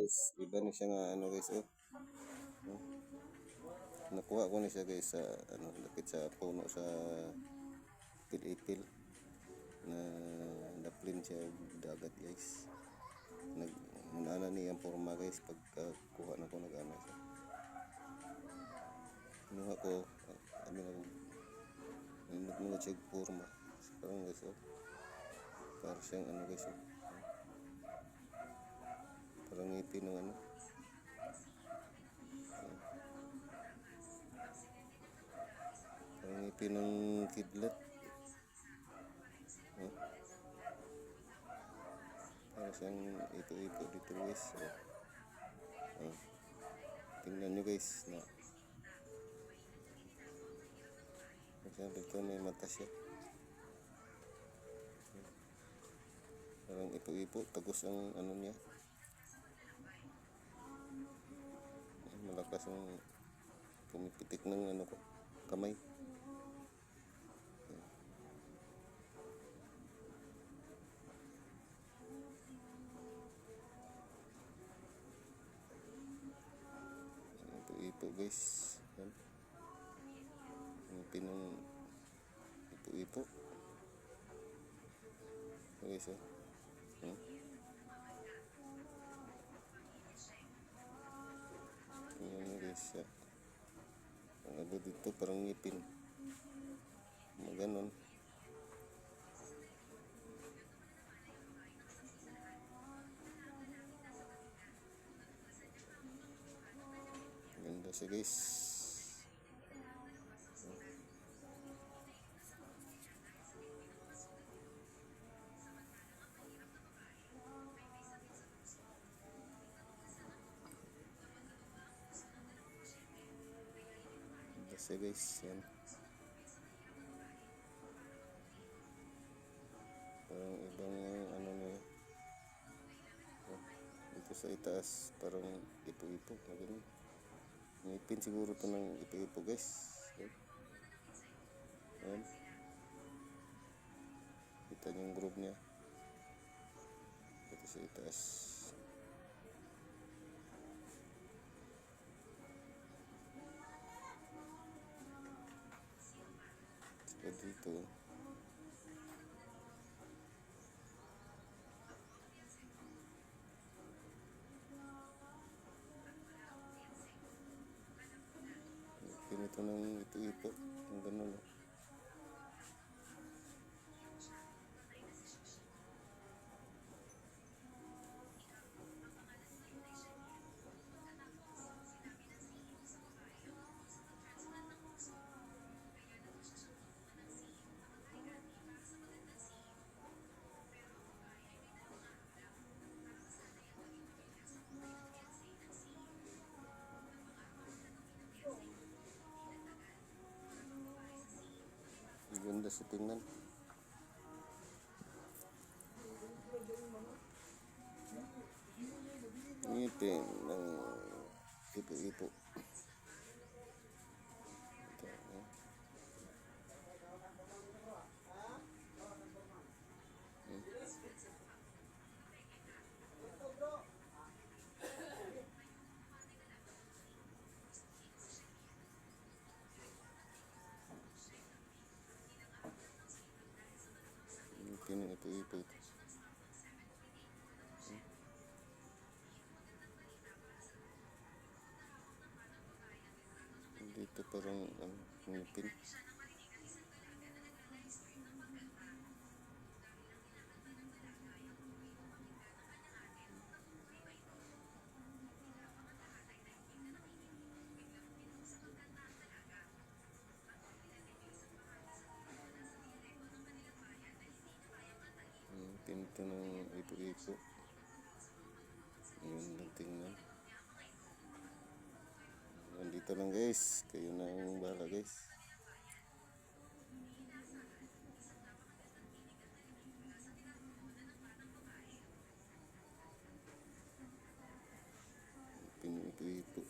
Guys, iba na siya nga ano guys, oh. No? Nakuha ko na siya guys sa ano, lapit sa puno sa pilipil na naplin siya dagat guys. Nag-ana niya ang forma guys pagkuha na ko nag-ana siya. Kinuha ko, ano na nag-mga siya forma. Parang guys, oh. Parang siyang ano guys, oh. Parang ngipin ng ano. Parang ngipin ng kidlat. Oh. Parang siyang ito-ito dito guys. Oh. Oh. Tingnan nyo guys na. Sabi ko may mata siya. Parang ipo-ipo. Tagos ang ano niya. Malakas ang pumipitik ng ano ko, kamay. Ipo-ipo guys. Yan. Ngipin ng ipo-ipo. Guys, oh. Tingnan nyo guys, ah. Ang abo dito parang ngipin. Maganon. Ganda siya guys. Ganda siya guys. Yan. Parang ibang ano niya. Dito sa itaas parang ipo-ipo. Maganon. Ngipin siguro to ng ipo-ipo guys. Ayan. Kita nyo yung groove niya. Dito sa itaas. Saka dito. Ganito ng ipo-ipo. Ang ganun, oh. Ganda sa tingnan. Ngipin ng ipo-ipo. Ngipin ng ipo-ipo. Dito parang ngipin. Pinto ng ipo-ipo. Yun lang tingnan. Nandito lang guys. Kayo na ang bahala guys. Ipo-ipo.